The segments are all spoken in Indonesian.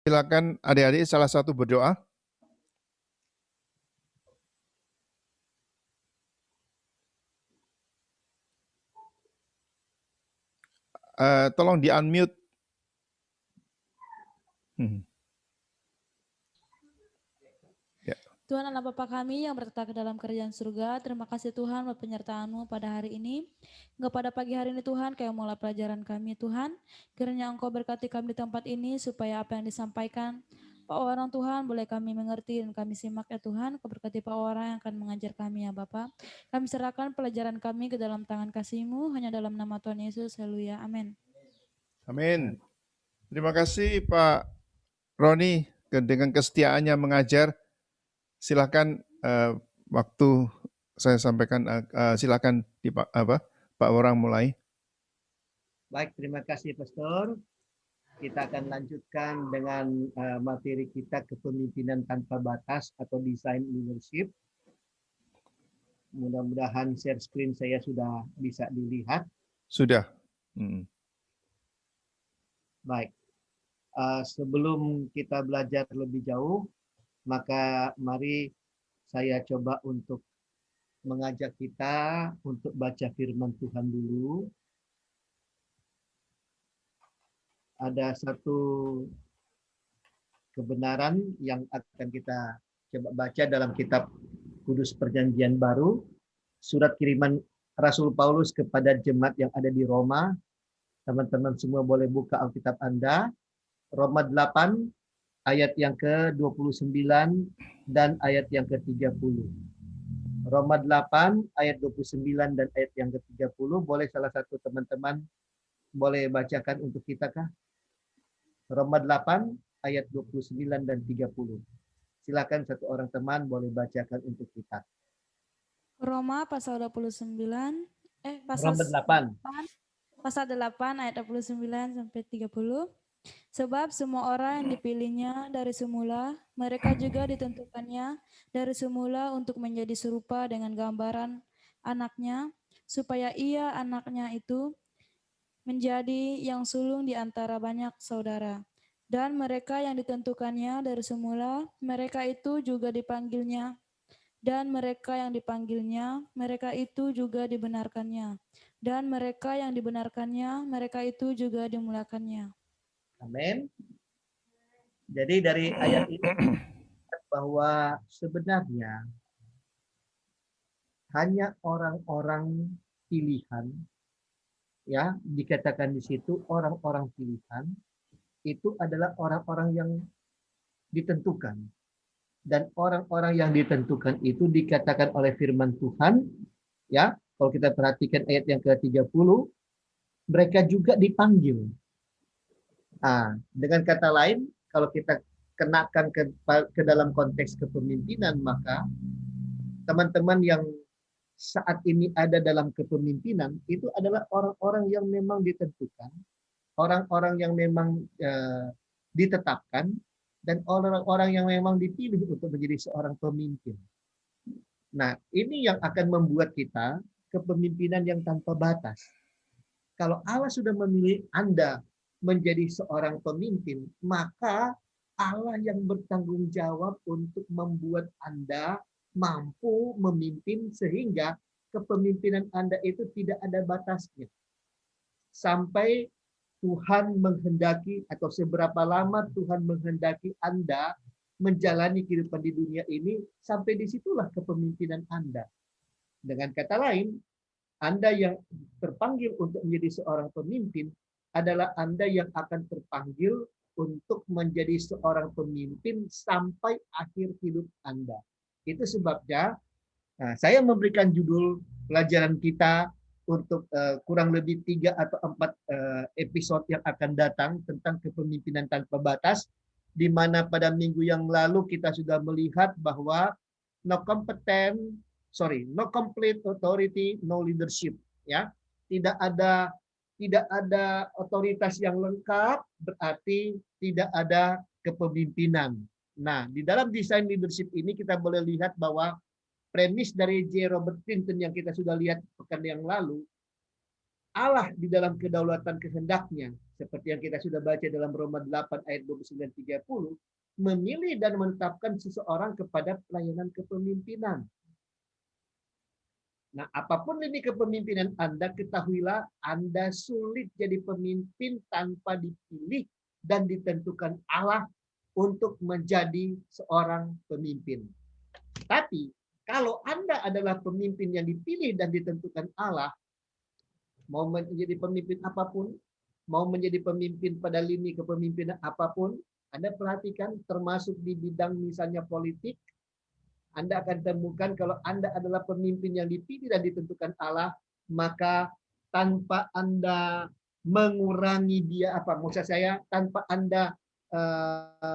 Silakan adik-adik salah satu berdoa. Tolong di-unmute. Ya. Tuhan Allah Bapa kami yang bertata ke dalam kerajaan surga, terima kasih Tuhan buat penyertaan-Mu pada hari ini. Hingga pada pagi hari ini Tuhan, kayak mulai pelajaran kami Tuhan. Kiranya Engkau berkati kami di tempat ini supaya apa yang disampaikan Pak orang Tuhan boleh kami mengerti dan kami simak ya Tuhan. Kau berkati Pak orang yang akan mengajar kami ya Bapa. Kami serahkan pelajaran kami ke dalam tangan kasih-Mu hanya dalam nama Tuhan Yesus. Haleluya. Amin. Amin. Terima kasih Pak Roni dengan kesetiaannya mengajar. Silakan waktu saya sampaikan, silakan Pak Orang mulai. Baik, terima kasih Pastor. Kita akan lanjutkan dengan materi kita kepemimpinan tanpa batas atau design leadership. Mudah-mudahan share screen saya sudah bisa dilihat. Sudah. Baik. Sebelum kita belajar lebih jauh, maka mari saya coba untuk mengajak kita untuk baca firman Tuhan dulu. Ada satu kebenaran yang akan kita coba baca dalam kitab Kudus Perjanjian Baru, surat kiriman Rasul Paulus kepada jemaat yang ada di Roma. Teman-teman semua boleh buka Alkitab Anda. Roma 8 ayat yang ke-29 dan ayat yang ke-30. Roma 8 ayat 29 dan ayat yang ke-30. Boleh salah satu teman-teman boleh bacakan untuk kita kah? Roma 8 ayat 29 dan 30. Silakan satu orang teman boleh bacakan untuk kita. Roma pasal 29 Roma 8. Pasal 8 ayat 29 sampai 30. Sebab semua orang yang dipilihnya dari semula, mereka juga ditentukannya dari semula untuk menjadi serupa dengan gambaran anaknya, supaya ia anaknya itu menjadi yang sulung di antara banyak saudara. Dan mereka yang ditentukannya dari semula, mereka itu juga dipanggilnya. Dan mereka yang dipanggilnya, mereka itu juga dibenarkannya. Dan mereka yang dibenarkannya, mereka itu juga dimuliakannya. Amin. Jadi dari ayat ini bahwa sebenarnya hanya orang-orang pilihan, ya dikatakan di situ orang-orang pilihan itu adalah orang-orang yang ditentukan. Dan orang-orang yang ditentukan itu dikatakan oleh firman Tuhan, ya kalau kita perhatikan ayat yang ke-30, mereka juga dipanggil. Nah, dengan kata lain, kalau kita kenakan ke dalam konteks kepemimpinan, maka teman-teman yang saat ini ada dalam kepemimpinan itu adalah orang-orang yang memang ditentukan, orang-orang yang memang ditetapkan, dan orang-orang yang memang dipilih untuk menjadi seorang pemimpin. Nah, ini yang akan membuat kita kepemimpinan yang tanpa batas. Kalau Allah sudah memilih Anda menjadi seorang pemimpin, maka Allah yang bertanggung jawab untuk membuat Anda mampu memimpin sehingga kepemimpinan Anda itu tidak ada batasnya. Sampai Tuhan menghendaki atau seberapa lama Tuhan menghendaki Anda menjalani kehidupan di dunia ini, sampai disitulah kepemimpinan Anda. Dengan kata lain, Anda yang terpanggil untuk menjadi seorang pemimpin adalah Anda yang akan terpanggil untuk menjadi seorang pemimpin sampai akhir hidup Anda. Itu sebabnya saya memberikan judul pelajaran kita untuk kurang lebih 3 atau 4 episode yang akan datang tentang kepemimpinan tanpa batas, di mana pada minggu yang lalu kita sudah melihat bahwa no complete authority, no leadership. Ya, tidak ada otoritas yang lengkap, berarti tidak ada kepemimpinan. Nah, di dalam desain leadership ini kita boleh lihat bahwa premis dari J. Robert Clinton yang kita sudah lihat pekan yang lalu, Allah di dalam kedaulatan kehendaknya seperti yang kita sudah baca dalam Roma 8 ayat 29-30, memilih dan menetapkan seseorang kepada pelayanan kepemimpinan. Nah, apapun lini kepemimpinan Anda, ketahuilah Anda sulit jadi pemimpin tanpa dipilih dan ditentukan Allah untuk menjadi seorang pemimpin. Tapi, kalau Anda adalah pemimpin yang dipilih dan ditentukan Allah, mau menjadi pemimpin apapun, mau menjadi pemimpin pada lini kepemimpinan apapun, Anda perhatikan termasuk di bidang misalnya politik, Anda akan temukan kalau Anda adalah pemimpin yang dipilih dan ditentukan Allah, maka tanpa Anda mengurangi maksud saya, tanpa Anda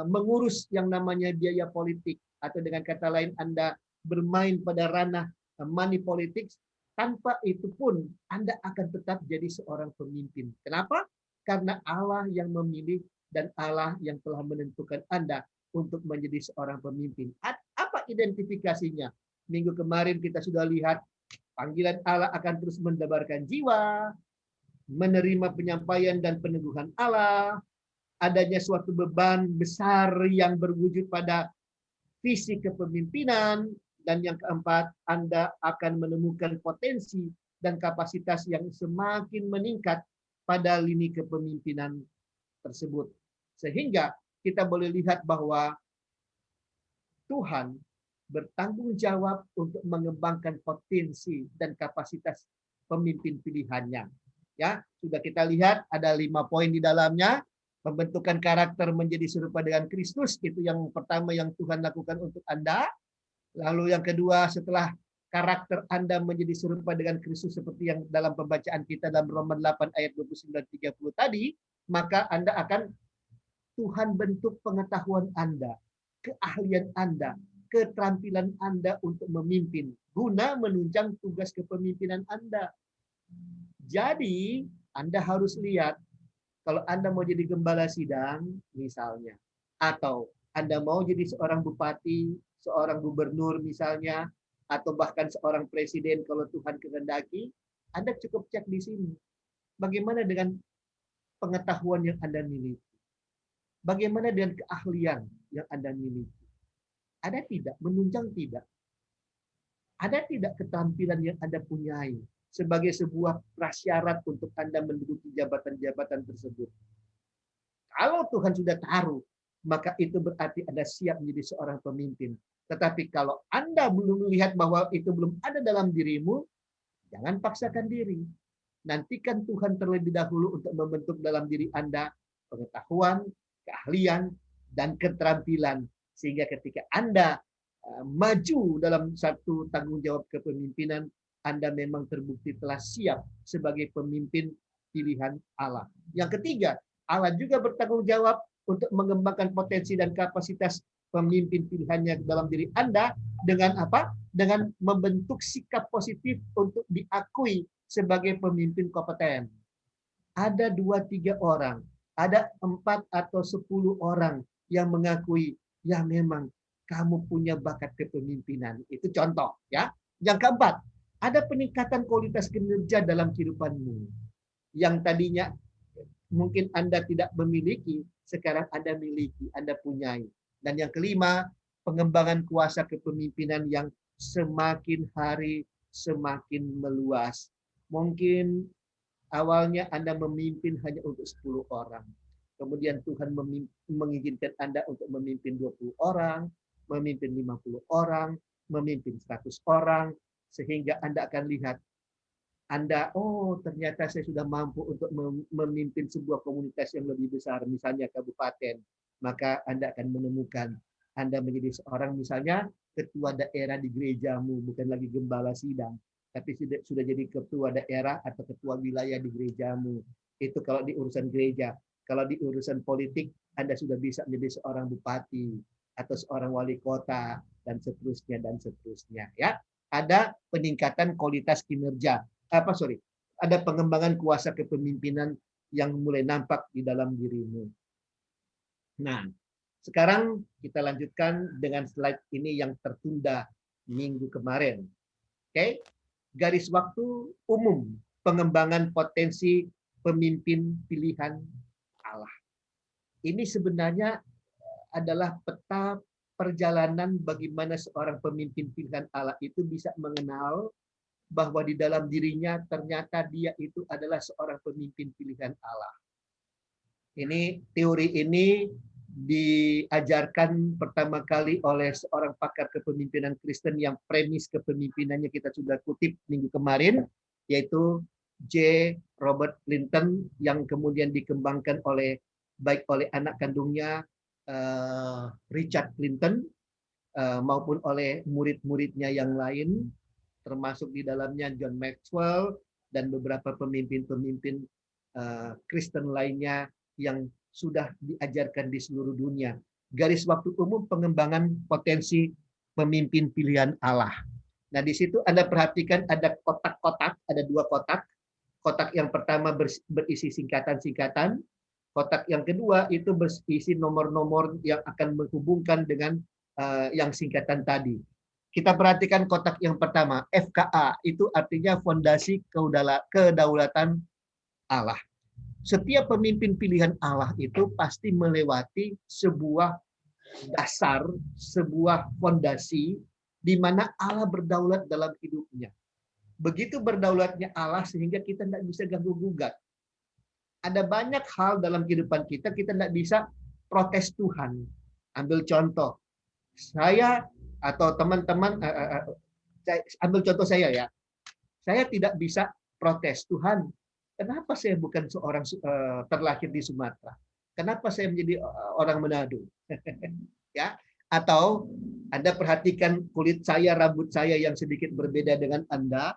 mengurus yang namanya biaya politik, atau dengan kata lain Anda bermain pada ranah money politics, tanpa itu pun Anda akan tetap jadi seorang pemimpin. Kenapa? Karena Allah yang memilih dan Allah yang telah menentukan Anda untuk menjadi seorang pemimpin. Apa identifikasinya? Minggu kemarin kita sudah lihat panggilan Allah akan terus mendebarkan jiwa, menerima penyampaian dan peneguhan Allah, adanya suatu beban besar yang berwujud pada visi kepemimpinan, dan yang keempat, Anda akan menemukan potensi dan kapasitas yang semakin meningkat pada lini kepemimpinan tersebut. Sehingga kita boleh lihat bahwa Tuhan bertanggung jawab untuk mengembangkan potensi dan kapasitas pemimpin pilihannya. Ya, sudah kita lihat ada 5 poin di dalamnya. Pembentukan karakter menjadi serupa dengan Kristus, itu yang pertama yang Tuhan lakukan untuk Anda. Lalu yang kedua, setelah karakter Anda menjadi serupa dengan Kristus seperti yang dalam pembacaan kita dalam Roma 8 ayat 29-30 tadi, maka Anda akan Tuhan bentuk pengetahuan Anda, keahlian Anda, keterampilan Anda untuk memimpin, guna menunjang tugas kepemimpinan Anda. Jadi, Anda harus lihat, kalau Anda mau jadi gembala sidang, misalnya, atau Anda mau jadi seorang bupati, seorang gubernur misalnya, atau bahkan seorang presiden kalau Tuhan kehendaki, Anda cukup cek di sini. Bagaimana dengan pengetahuan yang Anda miliki? Bagaimana dengan keahlian yang Anda miliki? Ada tidak? Menunjang tidak? Ada tidak keterampilan yang Anda punyai sebagai sebuah prasyarat untuk Anda menduduki jabatan-jabatan tersebut? Kalau Tuhan sudah taruh, maka itu berarti Anda siap menjadi seorang pemimpin. Tetapi kalau Anda belum melihat bahwa itu belum ada dalam dirimu, jangan paksakan diri. Nantikan Tuhan terlebih dahulu untuk membentuk dalam diri Anda pengetahuan, keahlian, dan keterampilan. Sehingga ketika Anda maju dalam satu tanggung jawab kepemimpinan, Anda memang terbukti telah siap sebagai pemimpin pilihan Allah. Yang ketiga, Allah juga bertanggung jawab untuk mengembangkan potensi dan kapasitas pemimpin pilihannya dalam diri Anda dengan apa? Dengan membentuk sikap positif untuk diakui sebagai pemimpin kompeten. Ada 2-3 orang, ada 4 atau 10 orang yang mengakui, ya memang kamu punya bakat kepemimpinan. Itu contoh, ya. Yang keempat, ada peningkatan kualitas kinerja dalam kehidupanmu. Yang tadinya mungkin Anda tidak memiliki, sekarang Anda miliki, Anda punyai. Dan yang kelima, pengembangan kuasa kepemimpinan yang semakin hari semakin meluas. Mungkin awalnya Anda memimpin hanya untuk 10 orang. Kemudian Tuhan mengizinkan Anda untuk memimpin 20 orang, memimpin 50 orang, memimpin 100 orang, sehingga Anda akan lihat, Anda, oh ternyata saya sudah mampu untuk memimpin sebuah komunitas yang lebih besar, misalnya kabupaten. Maka Anda akan menemukan Anda menjadi seorang misalnya ketua daerah di gerejamu, bukan lagi gembala sidang, tapi sudah jadi ketua daerah atau ketua wilayah di gerejamu. Itu kalau di urusan gereja. Kalau di urusan politik, Anda sudah bisa menjadi seorang bupati atau seorang wali kota dan seterusnya, ya. Ada peningkatan kualitas kinerja. Ada pengembangan kuasa kepemimpinan yang mulai nampak di dalam dirimu. Nah, sekarang kita lanjutkan dengan slide ini yang tertunda minggu kemarin. Oke, garis waktu umum pengembangan potensi pemimpin pilihan Allah. Ini sebenarnya adalah peta perjalanan bagaimana seorang pemimpin pilihan Allah itu bisa mengenal bahwa di dalam dirinya ternyata dia itu adalah seorang pemimpin pilihan Allah. Ini teori ini diajarkan pertama kali oleh seorang pakar kepemimpinan Kristen yang premis kepemimpinannya kita sudah kutip minggu kemarin, yaitu J. Robert Clinton, yang kemudian dikembangkan baik oleh anak kandungnya Richard Clinton maupun oleh murid-muridnya yang lain, termasuk di dalamnya John Maxwell dan beberapa pemimpin-pemimpin Kristen lainnya yang sudah diajarkan di seluruh dunia. Garis waktu umum pengembangan potensi pemimpin pilihan Allah. Nah, di situ Anda perhatikan ada kotak-kotak, ada 2 kotak. Kotak yang pertama berisi singkatan-singkatan. Kotak yang kedua itu berisi nomor-nomor yang akan menghubungkan dengan yang singkatan tadi. Kita perhatikan kotak yang pertama, FKA, itu artinya fondasi kedaulatan Allah. Setiap pemimpin pilihan Allah itu pasti melewati sebuah dasar, sebuah fondasi di mana Allah berdaulat dalam hidupnya. Begitu berdaulatnya Allah sehingga kita tidak bisa ganggu-gugat. Ada banyak hal dalam kehidupan kita tidak bisa protes Tuhan. Ambil contoh, saya atau teman-teman, ambil contoh saya ya. Saya tidak bisa protes, Tuhan, kenapa saya bukan seorang terlahir di Sumatera? Kenapa saya menjadi orang Manado? Ya, atau Anda perhatikan kulit saya, rambut saya yang sedikit berbeda dengan Anda.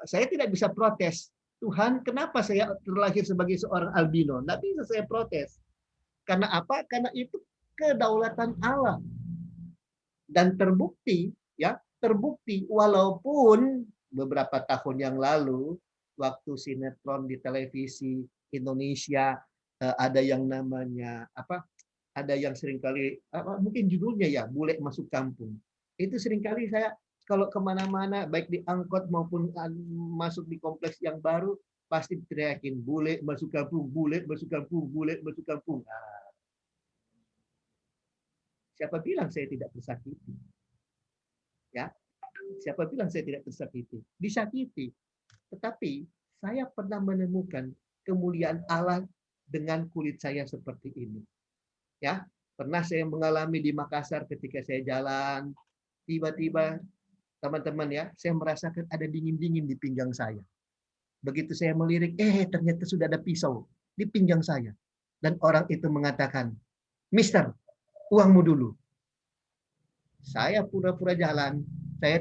Saya tidak bisa protes. Tuhan, kenapa saya terlahir sebagai seorang albino? Tidak bisa saya protes. Karena apa? Karena itu kedaulatan Allah. Dan terbukti, ya, terbukti walaupun beberapa tahun yang lalu waktu sinetron di televisi Indonesia ada yang namanya apa? Ada yang seringkali mungkin judulnya ya Bule Masuk Kampung. Itu seringkali saya kalau kemana-mana baik di angkot maupun masuk di kompleks yang baru pasti teriakin bule masuk kampung, bule masuk kampung, bule masuk kampung. Siapa bilang saya tidak tersakiti? Ya, siapa bilang saya tidak tersakiti? Disakiti. Tetapi saya pernah menemukan kemuliaan Allah dengan kulit saya seperti ini. Ya, pernah saya mengalami di Makassar ketika saya jalan, tiba-tiba teman-teman ya, saya merasakan ada dingin-dingin di pinggang saya. Begitu saya melirik, ternyata sudah ada pisau di pinggang saya. Dan orang itu mengatakan, Mister, uangmu dulu. Saya pura-pura jalan, saya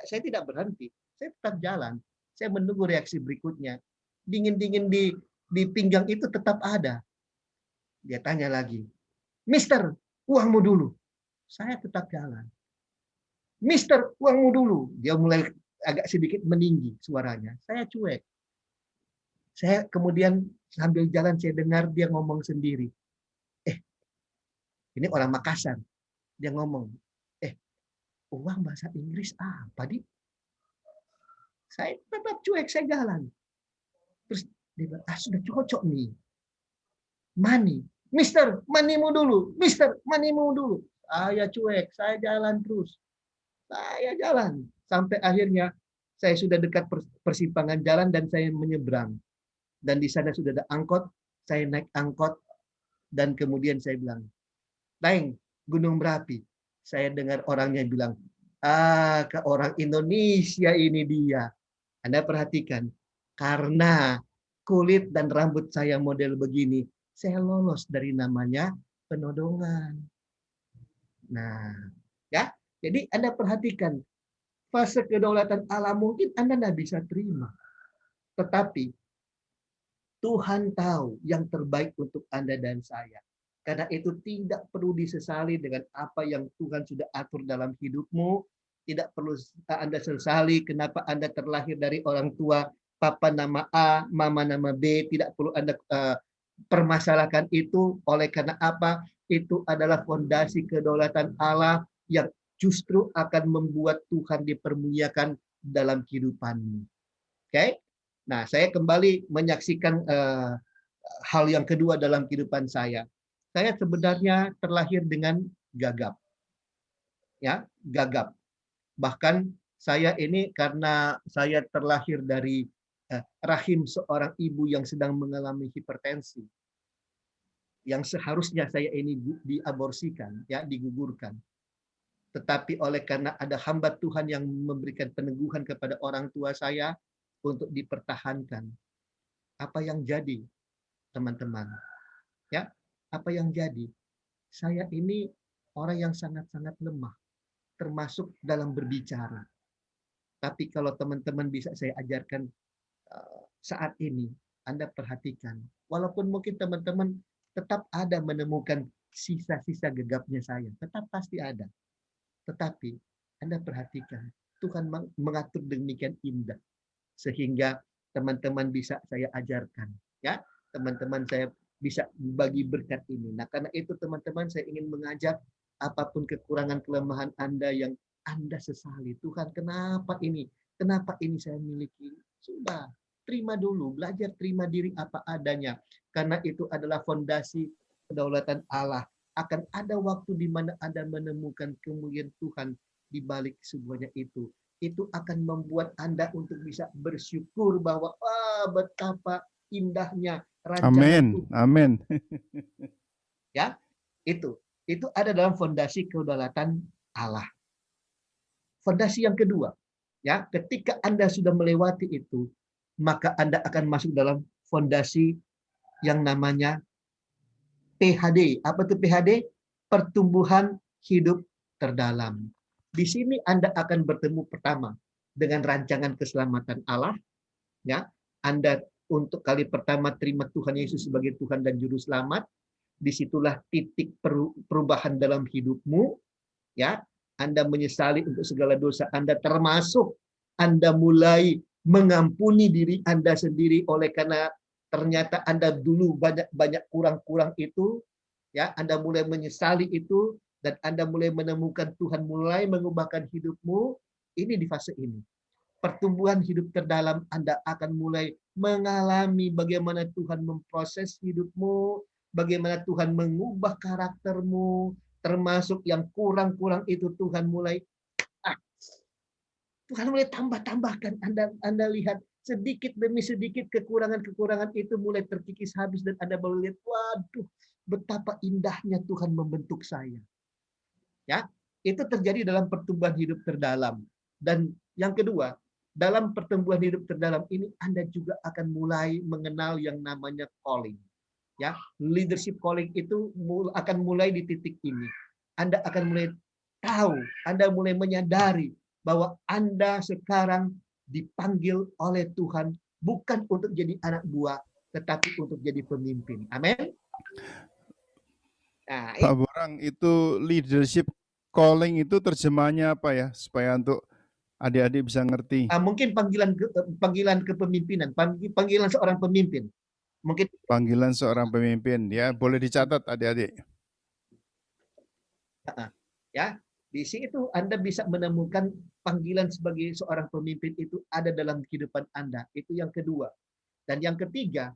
saya tidak berhenti, saya tetap jalan. Saya menunggu reaksi berikutnya. Dingin-dingin di pinggang itu tetap ada. Dia tanya lagi, Mister, uangmu dulu. Saya tetap jalan. Mister, uangmu dulu. Dia mulai agak sedikit meninggi suaranya. Saya cuek. Saya kemudian sambil jalan saya dengar dia ngomong sendiri. Ini orang Makassar. Dia ngomong, uang bahasa Inggris apa, Di? Saya tetap cuek, saya jalan. Terus dia bilang, sudah cocok nih. Money. Mister, manimu dulu. Mister, manimu dulu. Saya cuek, saya jalan terus. Saya jalan. Sampai akhirnya saya sudah dekat persimpangan jalan dan saya menyeberang. Dan di sana sudah ada angkot. Saya naik angkot. Dan kemudian saya bilang, Teng, Gunung Merapi. Saya dengar orangnya bilang, ke orang Indonesia ini dia. Anda perhatikan, karena kulit dan rambut saya model begini, saya lolos dari namanya penodongan. Nah, ya, jadi Anda perhatikan, fase kedaulatan Allah mungkin Anda tidak bisa terima. Tetapi, Tuhan tahu yang terbaik untuk Anda dan saya. Karena itu tidak perlu disesali dengan apa yang Tuhan sudah atur dalam hidupmu. Tidak perlu Anda sesali kenapa Anda terlahir dari orang tua papa nama A, mama nama B. Tidak perlu Anda permasalahkan itu. Oleh karena apa? Itu adalah fondasi kedaulatan Allah yang justru akan membuat Tuhan dipermuliakan dalam kehidupanmu. Oke? Nah, saya kembali menyaksikan hal yang kedua dalam kehidupan saya. Saya sebenarnya terlahir dengan gagap, ya, gagap. Bahkan saya ini karena saya terlahir dari rahim seorang ibu yang sedang mengalami hipertensi, yang seharusnya saya ini diaborsikan, ya, digugurkan. Tetapi oleh karena ada hamba Tuhan yang memberikan peneguhan kepada orang tua saya untuk dipertahankan. Apa yang jadi, teman-teman? Ya, apa yang jadi? Saya ini orang yang sangat-sangat lemah, termasuk dalam berbicara. Tapi kalau teman-teman bisa saya ajarkan saat ini, Anda perhatikan. Walaupun mungkin teman-teman tetap ada menemukan sisa-sisa gegapnya saya. Tetap pasti ada. Tetapi Anda perhatikan, Tuhan mengatur demikian indah. Sehingga teman-teman bisa saya ajarkan. Ya, teman-teman saya bisa bagi berkat ini. Nah, karena itu teman-teman saya ingin mengajak apapun kekurangan kelemahan Anda yang Anda sesali. Tuhan, kenapa ini? Kenapa ini saya miliki? Sudah, terima dulu, belajar terima diri apa adanya. Karena itu adalah fondasi kedaulatan Allah. Akan ada waktu di mana Anda menemukan kemuliaan Tuhan di balik semuanya itu. Itu akan membuat Anda untuk bisa bersyukur bahwa betapa indahnya rancangan Amin. Tuhan. Amin. Ya, itu ada dalam fondasi kedaulatan Allah. Fondasi yang kedua, ya, ketika Anda sudah melewati itu, maka Anda akan masuk dalam fondasi yang namanya PHD. Apa itu PHD? Pertumbuhan hidup terdalam. Di sini Anda akan bertemu pertama dengan rancangan keselamatan Allah, ya. Anda untuk kali pertama terima Tuhan Yesus sebagai Tuhan dan Juru Selamat. Disitulah titik perubahan dalam hidupmu, ya. Anda menyesali untuk segala dosa Anda, termasuk Anda mulai mengampuni diri Anda sendiri oleh karena ternyata Anda dulu banyak kurang-kurang itu, ya. Anda mulai menyesali itu dan Anda mulai menemukan Tuhan mulai mengubahkan hidupmu. Ini di fase ini. Pertumbuhan hidup terdalam Anda akan mulai mengalami bagaimana Tuhan memproses hidupmu, bagaimana Tuhan mengubah karaktermu, termasuk yang kurang-kurang itu Tuhan mulai tambah-tambahkan. Anda lihat sedikit demi sedikit kekurangan-kekurangan itu mulai terkikis habis dan Anda baru lihat, waduh, betapa indahnya Tuhan membentuk saya. Ya, itu terjadi dalam pertumbuhan hidup terdalam. Dan yang kedua, dalam pertumbuhan hidup terdalam ini Anda juga akan mulai mengenal yang namanya calling. Ya, leadership calling itu akan mulai di titik ini. Anda akan mulai tahu, Anda mulai menyadari bahwa Anda sekarang dipanggil oleh Tuhan bukan untuk jadi anak buah, tetapi untuk jadi pemimpin. Amin. Nah, Pak Borang, itu leadership calling itu terjemahannya apa ya? Supaya untuk adik-adik bisa ngerti. mungkin panggilan kepemimpinan, panggilan seorang pemimpin. Mungkin Panggilan seorang pemimpin, ya boleh dicatat adik-adik. ya, di situ Anda bisa menemukan panggilan sebagai seorang pemimpin itu ada dalam kehidupan Anda. Itu yang kedua. Dan yang ketiga,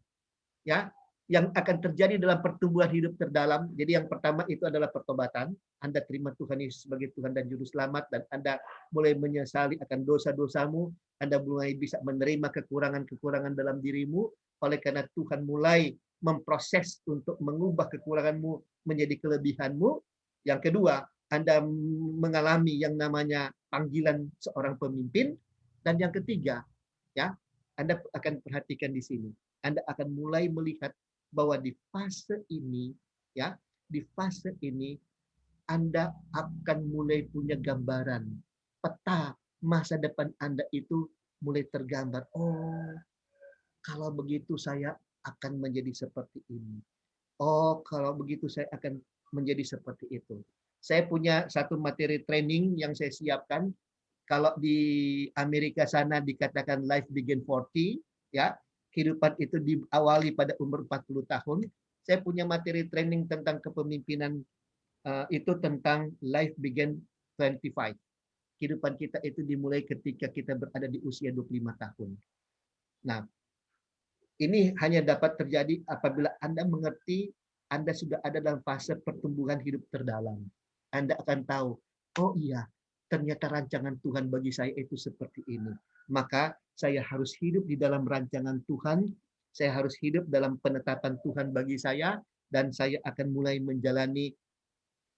ya, yang akan terjadi dalam pertumbuhan hidup terdalam. Jadi yang pertama itu adalah pertobatan. Anda terima Tuhan Yesus sebagai Tuhan dan Juru Selamat dan Anda mulai menyesali akan dosa-dosamu. Anda mulai bisa menerima kekurangan-kekurangan dalam dirimu oleh karena Tuhan mulai memproses untuk mengubah kekuranganmu menjadi kelebihanmu. Yang kedua, Anda mengalami yang namanya panggilan seorang pemimpin. Dan yang ketiga, ya, Anda akan perhatikan di sini. Anda akan mulai melihat bahwa di fase ini, ya, di fase ini Anda akan mulai punya gambaran peta masa depan Anda itu mulai tergambar. Oh, kalau begitu saya akan menjadi seperti ini. Oh, kalau begitu saya akan menjadi seperti itu. Saya punya satu materi training yang saya siapkan. Kalau di Amerika sana dikatakan life begin 40, ya. Kehidupan itu diawali pada umur 40 tahun. Saya punya materi training tentang kepemimpinan itu tentang life begin 25. Kehidupan kita itu dimulai ketika kita berada di usia 25 tahun. Nah, Ini hanya dapat terjadi apabila Anda mengerti Anda sudah ada dalam fase pertumbuhan hidup terdalam. Anda akan tahu, oh iya, ternyata rancangan Tuhan bagi saya itu seperti ini. Maka saya harus hidup di dalam rancangan Tuhan, saya harus hidup dalam penetapan Tuhan bagi saya, dan saya akan mulai menjalani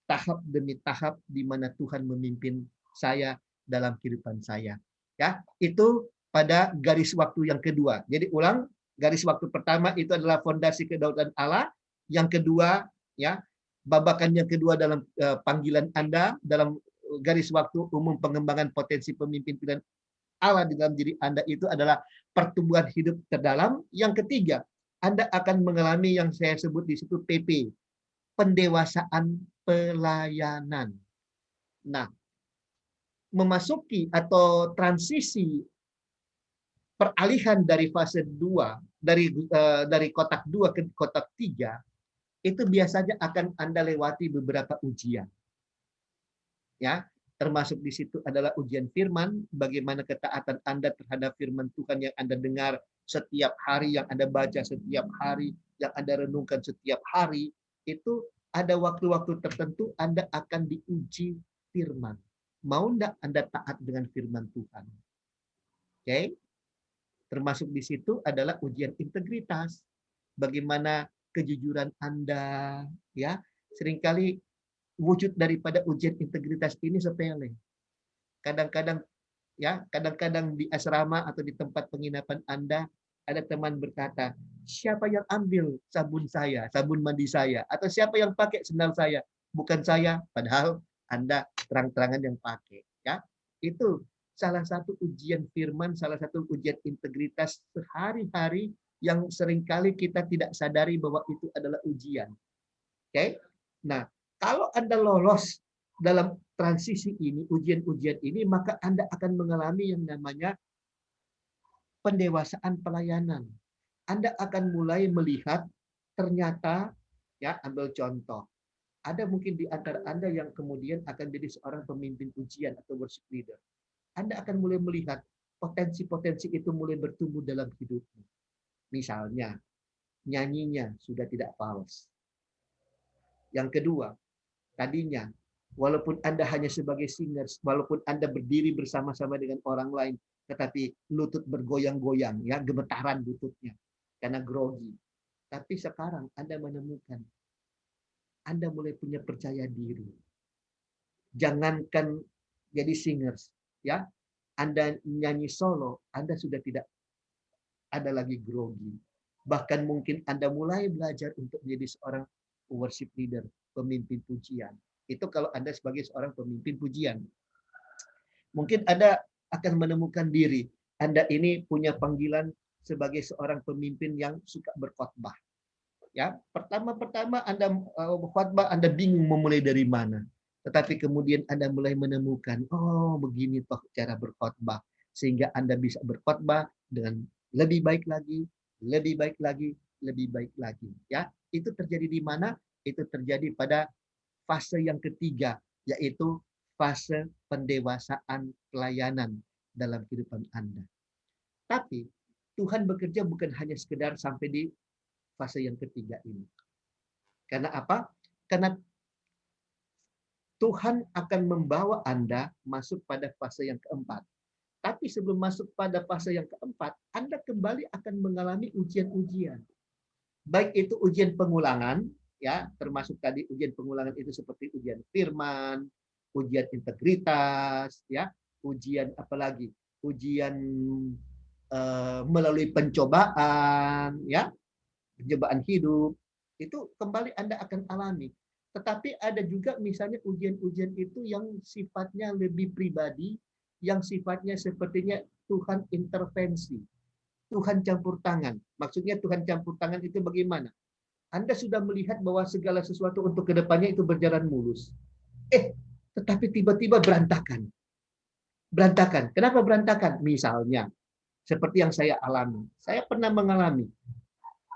tahap demi tahap di mana Tuhan memimpin saya dalam kehidupan saya. Ya, itu pada garis waktu yang kedua. Jadi ulang, garis waktu pertama itu adalah fondasi kedaulatan Allah, yang kedua ya, babakan yang kedua dalam panggilan Anda dalam garis waktu umum pengembangan potensi pemimpin pilihan Allah di dalam diri Anda itu adalah pertumbuhan hidup terdalam. Yang ketiga, Anda akan mengalami yang saya sebut di situ PP, pendewasaan pelayanan. Nah, memasuki atau transisi peralihan dari fase 2 dari kotak 2 ke kotak 3 itu biasanya akan Anda lewati beberapa ujian. Ya, termasuk di situ adalah ujian firman, bagaimana ketaatan Anda terhadap firman Tuhan yang Anda dengar setiap hari, yang Anda baca setiap hari, yang Anda renungkan setiap hari, itu ada waktu-waktu tertentu Anda akan diuji firman. Mau enggak Anda taat dengan firman Tuhan? Oke? Termasuk di situ adalah ujian integritas. Bagaimana kejujuran Anda, ya. Seringkali wujud daripada ujian integritas ini sepele. Kadang-kadang ya, kadang-kadang di asrama atau di tempat penginapan Anda ada teman berkata, siapa yang ambil sabun saya, sabun mandi saya, atau siapa yang pakai sendal saya? Bukan saya, padahal Anda terang-terangan yang pakai. Ya, itu salah satu ujian firman, salah satu ujian integritas sehari-hari yang seringkali kita tidak sadari bahwa itu adalah ujian. Oke? Nah, kalau Anda lolos dalam transisi ini, ujian-ujian ini, maka Anda akan mengalami yang namanya pendewasaan pelayanan. Anda akan mulai melihat ternyata, ya, ambil contoh, ada mungkin di antara Anda yang kemudian akan jadi seorang pemimpin ujian atau worship leader. Anda akan mulai melihat potensi-potensi itu mulai bertumbuh dalam hidupmu. Misalnya, nyanyinya sudah tidak fals. Yang kedua, tadinya, walaupun Anda hanya sebagai singers, walaupun Anda berdiri bersama-sama dengan orang lain, tetapi lutut bergoyang-goyang, ya, gemetaran lututnya, karena grogi. Tapi sekarang Anda menemukan, Anda mulai punya percaya diri. Jangankan jadi singers, ya, Anda nyanyi solo, Anda sudah tidak ada lagi grogi. Bahkan mungkin Anda mulai belajar untuk menjadi seorang worship leader, pemimpin pujian. Itu kalau Anda sebagai seorang pemimpin pujian. Mungkin Anda akan menemukan diri, Anda ini punya panggilan sebagai seorang pemimpin yang suka berkhotbah. Ya, pertama-pertama Anda khotbah, Anda bingung memulai dari mana. Tetapi kemudian Anda mulai menemukan, oh begini toh cara berkhotbah. Sehingga Anda bisa berkhotbah dengan lebih baik lagi, lebih baik lagi, lebih baik lagi. Ya, itu terjadi di mana? Itu terjadi pada fase yang ketiga, yaitu fase pendewasaan pelayanan dalam kehidupan Anda. Tapi Tuhan bekerja bukan hanya sekedar sampai di fase yang ketiga ini. Karena apa? Karena Tuhan akan membawa Anda masuk pada fase yang keempat. Tapi sebelum masuk pada fase yang keempat, Anda kembali akan mengalami ujian-ujian. Baik itu ujian pengulangan, ya, termasuk tadi ujian pengulangan itu seperti ujian firman, ujian integritas, ya, ujian apalagi, ujian melalui pencobaan, ya, pencobaan hidup, itu kembali Anda akan alami. Tetapi ada juga misalnya ujian-ujian itu yang sifatnya lebih pribadi, yang sifatnya sepertinya Tuhan intervensi, Tuhan campur tangan. Maksudnya Tuhan campur tangan itu bagaimana? Anda sudah melihat bahwa segala sesuatu untuk kedepannya itu berjalan mulus. Tetapi tiba-tiba berantakan. Berantakan. Kenapa berantakan? Misalnya, seperti yang saya alami. Saya pernah mengalami.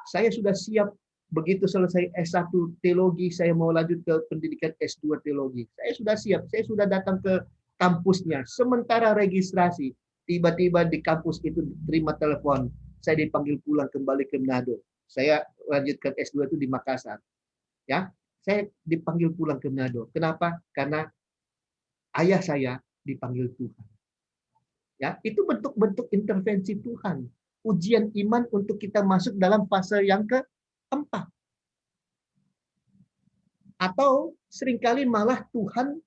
Saya sudah siap begitu selesai S1 teologi, saya mau lanjut ke pendidikan S2 teologi. Saya sudah siap. Saya sudah datang ke kampusnya. Sementara registrasi, tiba-tiba di kampus itu terima telepon. saya dipanggil pulang kembali ke Manado. Saya lanjutkan S2 itu di Makassar. Ya, saya dipanggil pulang ke Manado. Kenapa? Karena ayah saya dipanggil Tuhan. Ya, itu bentuk-bentuk intervensi Tuhan. Ujian iman untuk kita masuk dalam fase yang keempat. Atau seringkali malah Tuhan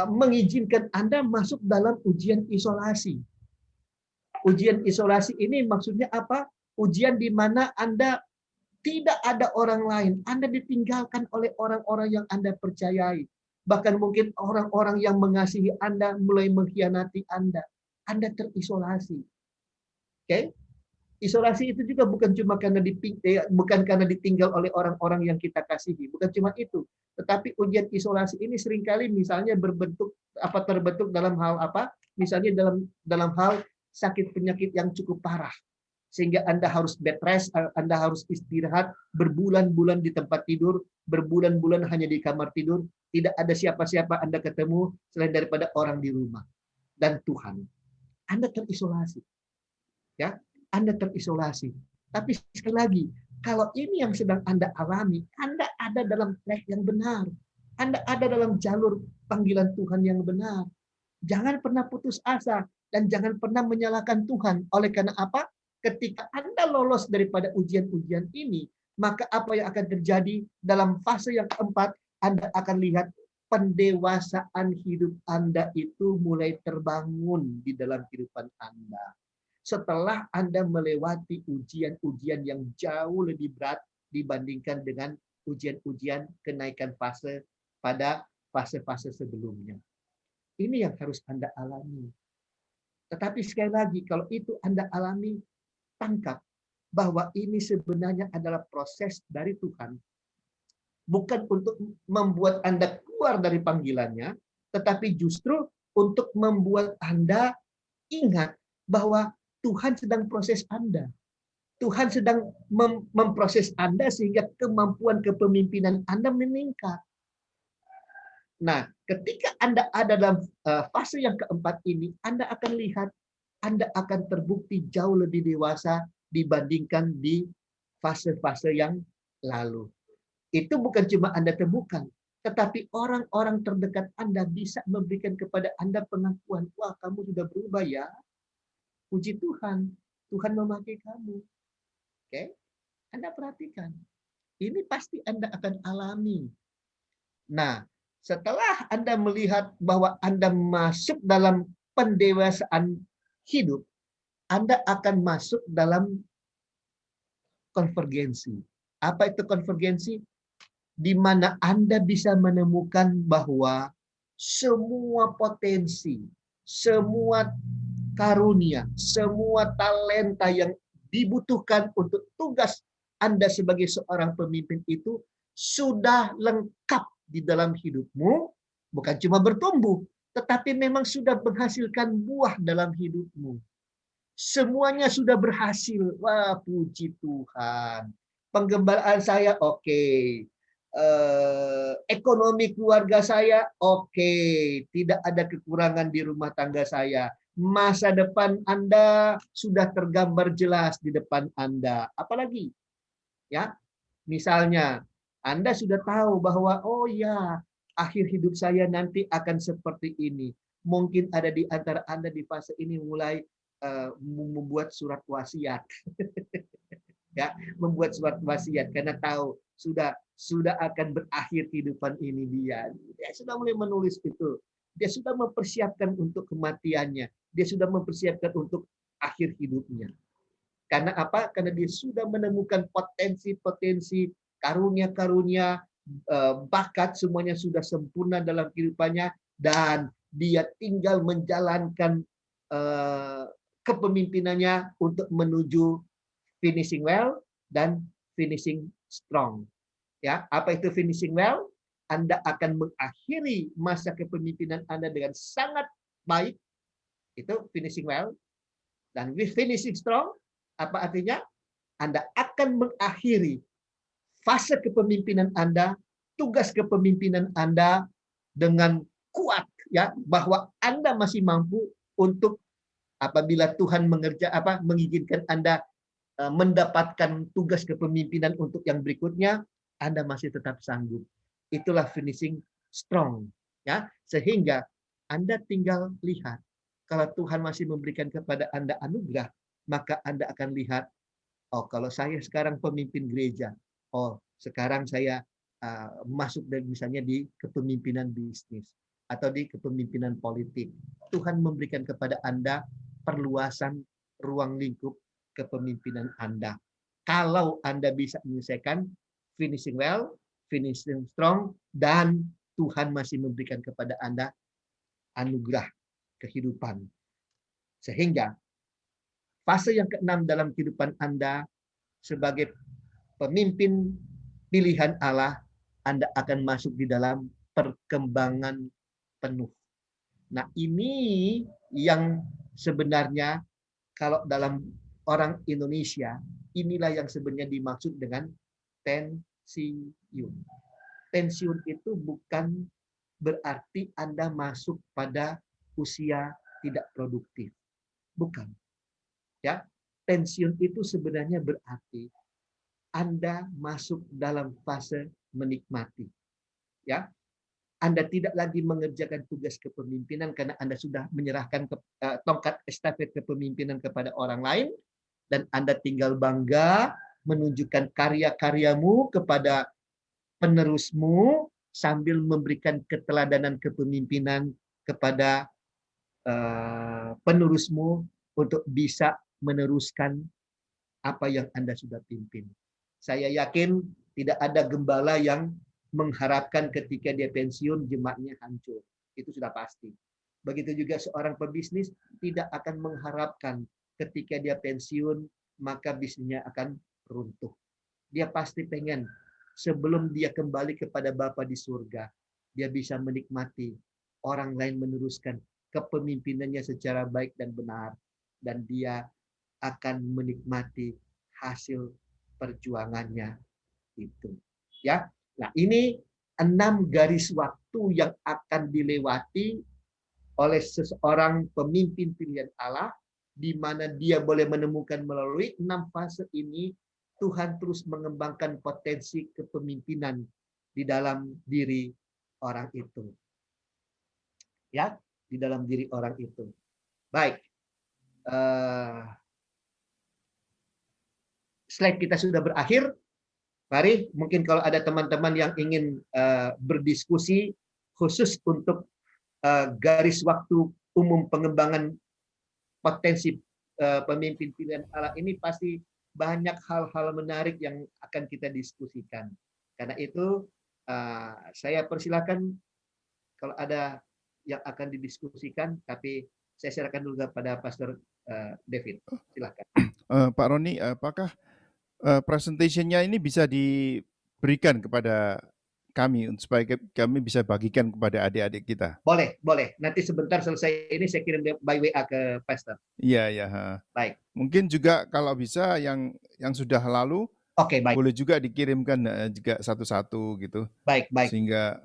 mengizinkan Anda masuk dalam ujian isolasi. Ujian isolasi ini maksudnya apa? Ujian di mana Anda tidak ada orang lain. Anda ditinggalkan oleh orang-orang yang Anda percayai. Bahkan mungkin orang-orang yang mengasihi Anda mulai mengkhianati Anda. Anda terisolasi. Oke? Isolasi itu juga bukan cuma karena ditinggal oleh orang-orang yang kita kasihi, bukan cuma itu. Tetapi ujian isolasi ini seringkali misalnya terbentuk dalam hal apa? Misalnya dalam hal sakit penyakit yang cukup parah. Sehingga Anda harus bed rest, Anda harus istirahat berbulan-bulan di tempat tidur, berbulan-bulan hanya di kamar tidur, tidak ada siapa-siapa Anda ketemu selain daripada orang di rumah dan Tuhan. Anda terisolasi. Ya, Anda terisolasi. Tapi sekali lagi, kalau ini yang sedang Anda alami, Anda ada dalam track yang benar. Anda ada dalam jalur panggilan Tuhan yang benar. Jangan pernah putus asa dan jangan pernah menyalahkan Tuhan. Oleh karena apa? Ketika Anda lolos daripada ujian-ujian ini, maka apa yang akan terjadi dalam fase yang keempat, Anda akan lihat pendewasaan hidup Anda itu mulai terbangun di dalam kehidupan Anda. Setelah Anda melewati ujian-ujian yang jauh lebih berat dibandingkan dengan ujian-ujian kenaikan fase pada fase-fase sebelumnya. Ini yang harus Anda alami. Tetapi sekali lagi, kalau itu Anda alami, tangkap bahwa ini sebenarnya adalah proses dari Tuhan. Bukan untuk membuat Anda keluar dari panggilannya, tetapi justru untuk membuat Anda ingat bahwa Tuhan sedang proses Anda. Tuhan sedang memproses Anda sehingga kemampuan kepemimpinan Anda meningkat. Nah, ketika Anda ada dalam fase yang keempat ini, Anda akan lihat Anda akan terbukti jauh lebih dewasa dibandingkan di fase-fase yang lalu. Itu bukan cuma Anda temukan, tetapi orang-orang terdekat Anda bisa memberikan kepada Anda pengakuan, wah kamu sudah berubah ya. Puji Tuhan, Tuhan memakai kamu. Oke? Anda perhatikan. Ini pasti Anda akan alami. Nah, setelah Anda melihat bahwa Anda masuk dalam pendewasaan hidup, Anda akan masuk dalam konvergensi. Apa itu konvergensi? Di mana Anda bisa menemukan bahwa semua potensi, semua karunia, semua talenta yang dibutuhkan untuk tugas Anda sebagai seorang pemimpin itu sudah lengkap di dalam hidupmu, bukan cuma bertumbuh, tetapi memang sudah menghasilkan buah dalam hidupmu. Semuanya sudah berhasil. Wah, puji Tuhan. Penggembalaan saya oke. Ekonomi keluarga saya oke. Tidak ada kekurangan di rumah tangga saya. Masa depan Anda sudah tergambar jelas di depan Anda. Apalagi? Ya, misalnya Anda sudah tahu bahwa oh ya, akhir hidup saya nanti akan seperti ini. Mungkin ada di antara Anda di fase ini mulai membuat surat wasiat. Ya, membuat surat wasiat karena tahu sudah akan berakhir kehidupan ini dia. Dia sudah mulai menulis itu. Dia sudah mempersiapkan untuk kematiannya. Dia sudah mempersiapkan untuk akhir hidupnya. Karena apa? Karena dia sudah menemukan potensi-potensi, karunia-karunia, bakat, semuanya sudah sempurna dalam kehidupannya, dan dia tinggal menjalankan kepemimpinannya untuk menuju finishing well dan finishing strong. Ya, apa itu finishing well? Anda akan mengakhiri masa kepemimpinan Anda dengan sangat baik. Itu finishing well. Dan with finishing strong, apa artinya? Anda akan mengakhiri fase kepemimpinan Anda, tugas kepemimpinan Anda dengan kuat, ya, bahwa Anda masih mampu untuk Apabila Tuhan mengizinkan Anda mendapatkan tugas kepemimpinan untuk yang berikutnya, Anda masih tetap sanggup. Itulah finishing strong, ya. Sehingga Anda tinggal lihat, kalau Tuhan masih memberikan kepada Anda anugerah, maka Anda akan lihat, oh kalau saya sekarang pemimpin gereja, oh sekarang saya masuk dan misalnya di kepemimpinan bisnis atau di kepemimpinan politik. Tuhan memberikan kepada Anda perluasan ruang lingkup kepemimpinan Anda. Kalau Anda bisa menyelesaikan finishing well, finishing strong, dan Tuhan masih memberikan kepada Anda anugerah kehidupan. Sehingga fase yang keenam dalam kehidupan Anda sebagai pemimpin pilihan Allah, Anda akan masuk di dalam perkembangan penuh. Nah, ini yang sebenarnya kalau dalam orang Indonesia, inilah yang sebenarnya dimaksud dengan pensiun. Pensiun itu bukan berarti Anda masuk pada usia tidak produktif. Bukan. Ya, pensiun itu sebenarnya berarti Anda masuk dalam fase menikmati. Ya, Anda tidak lagi mengerjakan tugas kepemimpinan karena Anda sudah menyerahkan tongkat estafet kepemimpinan kepada orang lain, dan Anda tinggal bangga menunjukkan karya-karyamu kepada penerusmu sambil memberikan keteladanan kepemimpinan kepada penerusmu untuk bisa meneruskan apa yang Anda sudah pimpin. Saya yakin tidak ada gembala yang mengharapkan ketika dia pensiun jemaatnya hancur. Itu sudah pasti. Begitu juga seorang pebisnis tidak akan mengharapkan ketika dia pensiun maka bisnisnya akan runtuh. Dia pasti pengen sebelum dia kembali kepada Bapa di surga, dia bisa menikmati orang lain meneruskan kepemimpinannya secara baik dan benar, dan dia akan menikmati hasil perjuangannya itu. Ya. Nah, ini 6 garis waktu yang akan dilewati oleh seseorang pemimpin pilihan Allah, di mana dia boleh menemukan melalui 6 fase ini, Tuhan terus mengembangkan potensi kepemimpinan di dalam diri orang itu. Ya, di dalam diri orang itu. Baik. Slide kita sudah berakhir. Mari, mungkin kalau ada teman-teman yang ingin berdiskusi khusus untuk garis waktu umum pengembangan potensi pemimpin pilihan Allah ini, pasti banyak hal-hal menarik yang akan kita diskusikan. Karena itu saya persilakan kalau ada yang akan didiskusikan, tapi saya serahkan dulu kepada Pastor David. Silakan. Pak Roni, apakah presentationnya ini bisa diberikan kepada kami supaya kami bisa bagikan kepada adik-adik kita? Boleh, boleh. Nanti sebentar selesai ini saya kirim by WA ke Pastor. Iya, ya. Baik. Mungkin juga kalau bisa yang sudah lalu, Oke, baik. boleh juga dikirimkan juga satu-satu gitu. Baik, baik. Sehingga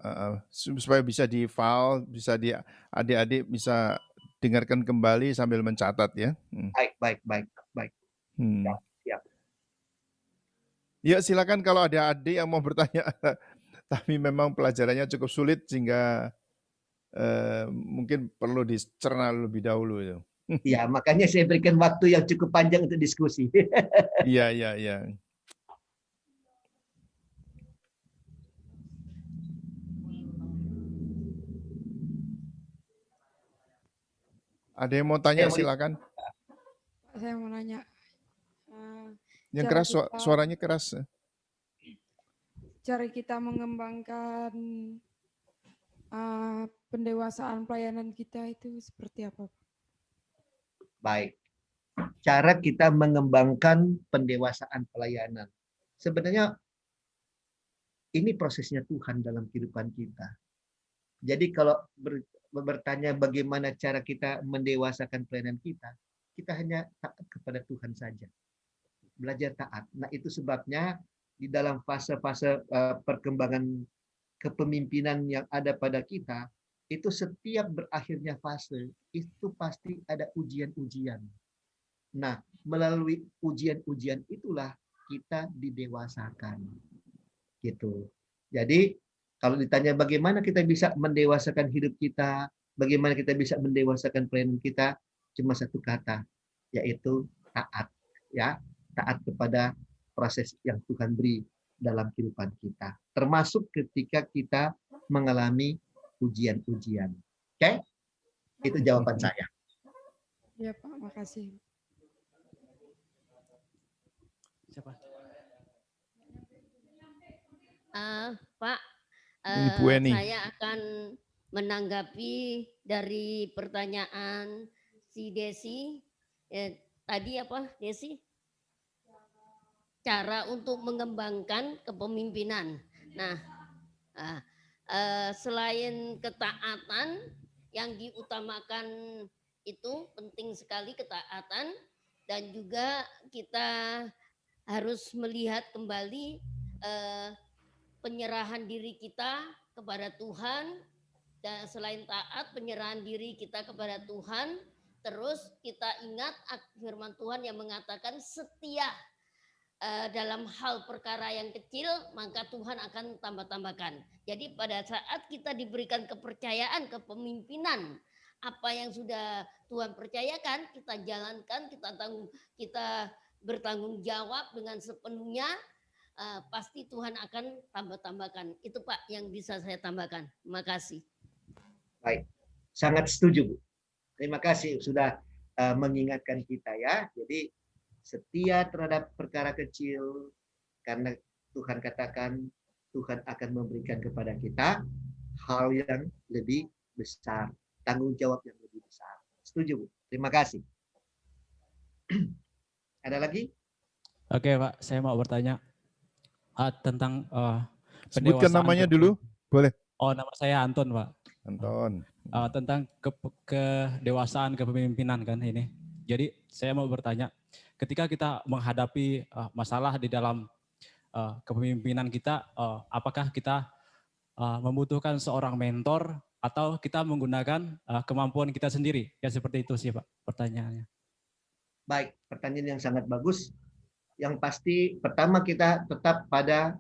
supaya bisa di file, bisa di adik-adik bisa dengarkan kembali sambil mencatat ya. Baik, baik, baik, baik. Siap. Ya, silakan kalau ada adik yang mau bertanya. Tapi memang pelajarannya cukup sulit sehingga mungkin perlu dicerna lebih dahulu itu. Ya, makanya saya berikan waktu yang cukup panjang untuk diskusi. Iya, iya, iya. Ada yang mau tanya, silakan. Saya mau nanya. Yang keras, suaranya keras. Cara kita mengembangkan pendewasaan pelayanan kita itu seperti apa? Baik. Cara kita mengembangkan pendewasaan pelayanan. Sebenarnya ini prosesnya Tuhan dalam kehidupan kita. Jadi kalau bertanya bagaimana cara kita mendewasakan pelayanan kita hanya taat kepada Tuhan saja. Belajar taat. Nah, itu sebabnya di dalam fase-fase perkembangan kepemimpinan yang ada pada kita, itu setiap berakhirnya fase, itu pasti ada ujian-ujian. Nah, melalui ujian-ujian itulah kita didewasakan. Gitu. Jadi, kalau ditanya bagaimana kita bisa mendewasakan hidup kita, bagaimana kita bisa mendewasakan pelayanan kita, cuma satu kata, yaitu taat. Ya, taat kepada proses yang Tuhan beri dalam kehidupan kita. Termasuk ketika kita mengalami ujian-ujian. Oke? Itu jawaban saya. Ya Pak, makasih. Siapa? Pak, Ibu Eni. saya akan menanggapi dari pertanyaan si Desi. Tadi apa, Desi? Cara untuk mengembangkan kepemimpinan. Nah, selain ketaatan yang diutamakan itu penting sekali ketaatan, dan juga kita harus melihat kembali penyerahan diri kita kepada Tuhan, dan selain taat penyerahan diri kita kepada Tuhan, terus kita ingat firman Tuhan yang mengatakan setia dalam hal perkara yang kecil, maka Tuhan akan tambah-tambahkan. Jadi pada saat kita diberikan kepercayaan kepemimpinan, apa yang sudah Tuhan percayakan, kita jalankan, kita bertanggung jawab dengan sepenuhnya, pasti Tuhan akan tambah-tambahkan. Itu Pak yang bisa saya tambahkan. Terima kasih. Baik, sangat setuju Bu. Terima kasih sudah mengingatkan kita ya. Jadi setia terhadap perkara kecil, karena Tuhan katakan Tuhan akan memberikan kepada kita hal yang lebih besar, tanggung jawab yang lebih besar. Setuju Bu. Terima kasih. Ada lagi? Oke Pak, saya mau bertanya tentang Sebutkan pendewasaan namanya dulu, boleh. Oh, nama saya Anton Pak. Anton. Tentang kedewasaan kepemimpinan kan ini. Jadi saya mau bertanya, ketika kita menghadapi masalah di dalam kepemimpinan kita, apakah kita membutuhkan seorang mentor atau kita menggunakan kemampuan kita sendiri? Ya seperti itu sih Pak pertanyaannya. Baik, pertanyaan yang sangat bagus. Yang pasti pertama kita tetap pada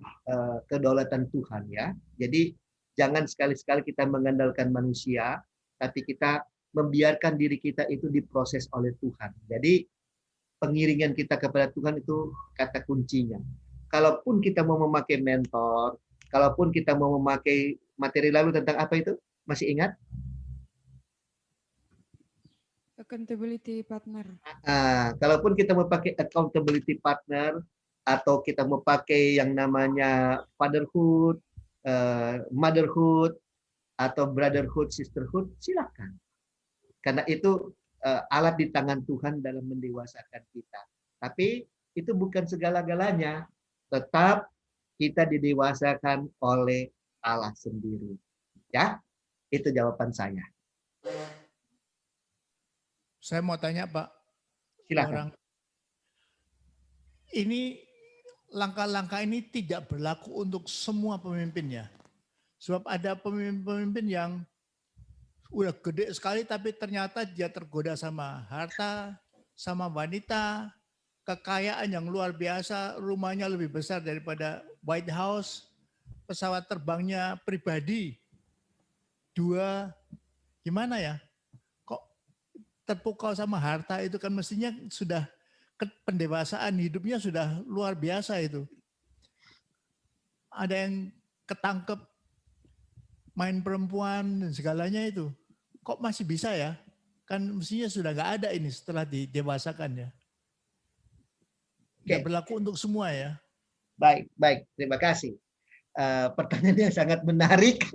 kedaulatan Tuhan ya. Jadi jangan sekali-sekali kita mengandalkan manusia, tapi kita membiarkan diri kita itu diproses oleh Tuhan. Jadi pengiringan kita kepada Tuhan itu kata kuncinya. Kalaupun kita mau memakai mentor, kalaupun kita mau memakai materi lalu tentang apa itu? Masih ingat? Accountability partner. Kalaupun kita mau pakai accountability partner atau kita mau pakai yang namanya fatherhood, motherhood, atau brotherhood, sisterhood, silakan. Karena itu alat di tangan Tuhan dalam mendewasakan kita. Tapi itu bukan segala-galanya. Tetap kita didewasakan oleh Allah sendiri. Ya, itu jawaban saya. Saya mau tanya Pak, Silakan. Ini langkah-langkah ini tidak berlaku untuk semua pemimpinnya. Sebab ada pemimpin-pemimpin yang udah gede sekali tapi ternyata dia tergoda sama harta, sama wanita, kekayaan yang luar biasa, rumahnya lebih besar daripada White House, pesawat terbangnya pribadi. 2, gimana ya? Terpukau sama harta itu kan mestinya sudah pendewasaan hidupnya sudah luar biasa itu. Ada yang ketangkep main perempuan dan segalanya itu. Kok masih bisa ya? Kan mestinya sudah nggak ada ini setelah didewasakan ya. Tidak berlaku untuk semua ya. Baik. Terima kasih. Pertanyaannya sangat menarik.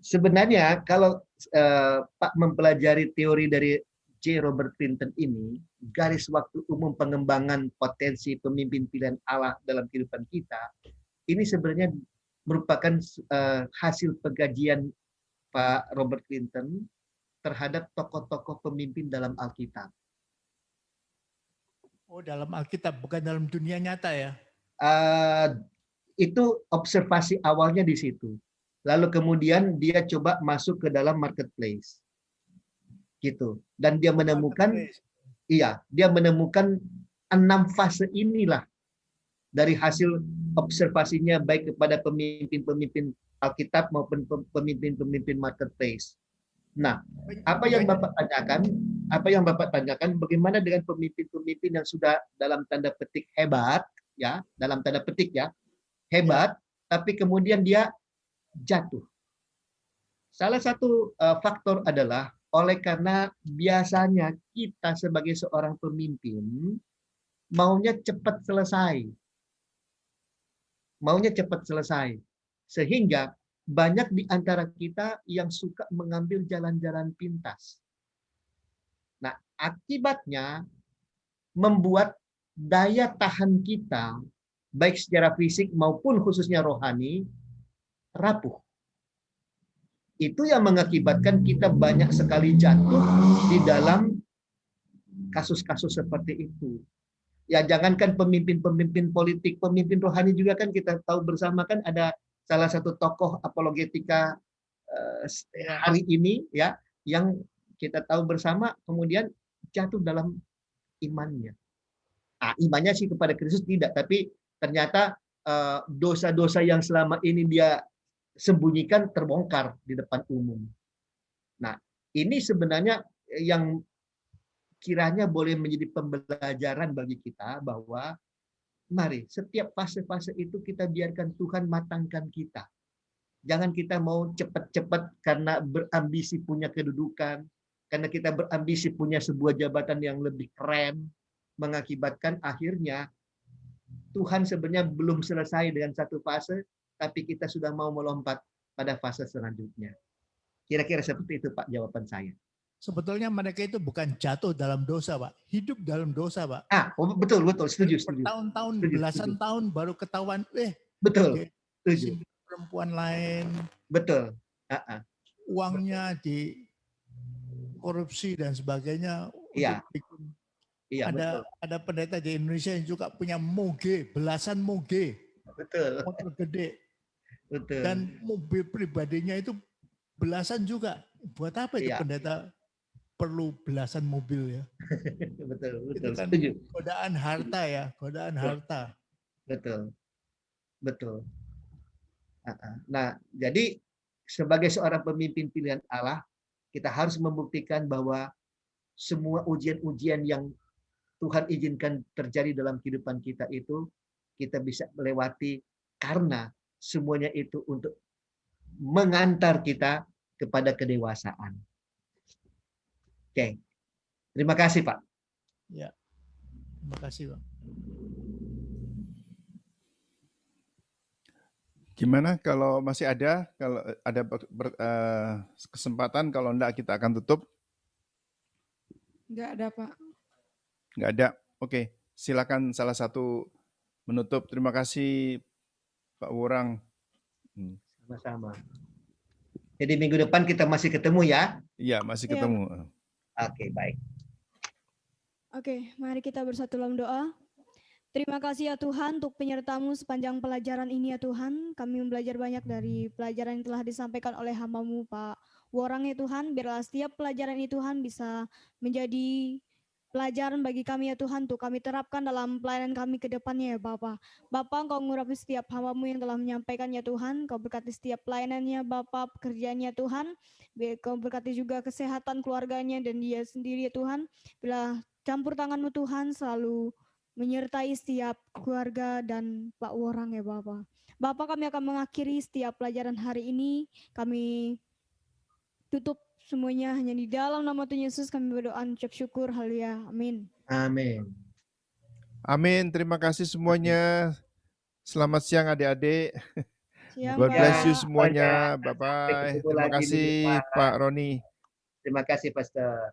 Sebenarnya kalau Pak mempelajari teori dari J. Robert Clinton ini, garis waktu umum pengembangan potensi pemimpin pilihan Allah dalam kehidupan kita, ini sebenarnya merupakan hasil pengkajian Pak Robert Clinton terhadap tokoh-tokoh pemimpin dalam Alkitab. Oh, dalam Alkitab, bukan dalam dunia nyata ya? Itu observasi awalnya di situ. lalu kemudian dia coba masuk ke dalam marketplace. Gitu. Dan dia menemukan, dia menemukan 6 fase inilah dari hasil observasinya baik kepada pemimpin-pemimpin Alkitab maupun pemimpin-pemimpin marketplace. Nah, apa yang Bapak tanyakan, bagaimana dengan pemimpin-pemimpin yang sudah dalam tanda petik hebat, ya, dalam tanda petik ya, hebat, tapi kemudian dia jatuh. Salah satu faktor adalah oleh karena biasanya kita sebagai seorang pemimpin maunya cepat selesai. Sehingga banyak di antara kita yang suka mengambil jalan-jalan pintas. Nah, akibatnya membuat daya tahan kita, baik secara fisik maupun khususnya rohani, rapuh. Itu yang mengakibatkan kita banyak sekali jatuh di dalam kasus-kasus seperti itu. Ya, jangankan pemimpin-pemimpin politik, pemimpin rohani juga kan kita tahu bersama kan ada salah satu tokoh apologetika hari ini ya yang kita tahu bersama kemudian jatuh dalam imannya. Imannya sih kepada Kristus tidak, tapi ternyata dosa-dosa yang selama ini dia sembunyikan terbongkar di depan umum. Nah, ini sebenarnya yang kiranya boleh menjadi pembelajaran bagi kita bahwa mari setiap fase-fase itu kita biarkan Tuhan matangkan kita. Jangan kita mau cepat-cepat karena berambisi punya kedudukan, karena kita berambisi punya sebuah jabatan yang lebih keren, mengakibatkan akhirnya Tuhan sebenarnya belum selesai dengan satu fase, tapi kita sudah mau melompat pada fase selanjutnya. Kira-kira seperti itu Pak jawaban saya. Sebetulnya mereka itu bukan jatuh dalam dosa, Pak. Hidup dalam dosa, Pak. Betul, setuju. Bertahun-tahun, belasan tahun baru ketahuan, betul, setuju. Perempuan lain. Betul. Uangnya di korupsi dan sebagainya. Iya. Ada pendeta di Indonesia yang juga punya moge, belasan moge. Betul. Motor gede. Betul. Dan mobil pribadinya itu belasan juga. Buat apa itu pendeta perlu belasan mobil ya? Betul. Itu kan Setuju. godaan harta ya, godaan harta. Betul. Nah, jadi sebagai seorang pemimpin pilihan Allah, kita harus membuktikan bahwa semua ujian-ujian yang Tuhan izinkan terjadi dalam kehidupan kita itu kita bisa melewati karena semuanya itu untuk mengantar kita kepada kedewasaan. Oke. Terima kasih, Pak. Ya. Terima kasih, Pak. Gimana kalau masih ada? Kalau ada kesempatan, kalau enggak kita akan tutup. Enggak ada, Pak. Enggak ada. Oke, silakan salah satu menutup. Terima kasih Pak Worang. Sama-sama. Jadi minggu depan kita masih ketemu ya? Iya, masih ketemu. Oke, baik. Oke, mari kita bersatu dalam doa. Terima kasih ya Tuhan untuk penyertamu sepanjang pelajaran ini ya Tuhan. Kami belajar banyak dari pelajaran yang telah disampaikan oleh hamba-Mu Pak Worang ya Tuhan. Biarlah setiap pelajaran ini Tuhan bisa menjadi pelajaran bagi kami ya Tuhan, untuk kami terapkan dalam pelayanan kami ke depannya ya Bapa. Bapa, Engkau mengurapi setiap hamba-Mu yang telah menyampaikan ya Tuhan. Kau berkati setiap pelayanannya Bapa, pekerjaannya Tuhan. Kau berkati juga kesehatan keluarganya dan dia sendiri ya Tuhan. Bila campur tangan-Mu Tuhan selalu menyertai setiap keluarga dan Pak Worang ya Bapa. Bapa, kami akan mengakhiri setiap pelajaran hari ini. Kami tutup semuanya hanya di dalam nama Tuhan Yesus kami berdoa ucap syukur. Haleluya. Amin. Amin. Amin. Terima kasih semuanya. Selamat siang adik-adik. Siang, God Pak. bless you semuanya. Bye-bye. Terima kasih Pak Roni. Terima kasih Pastor.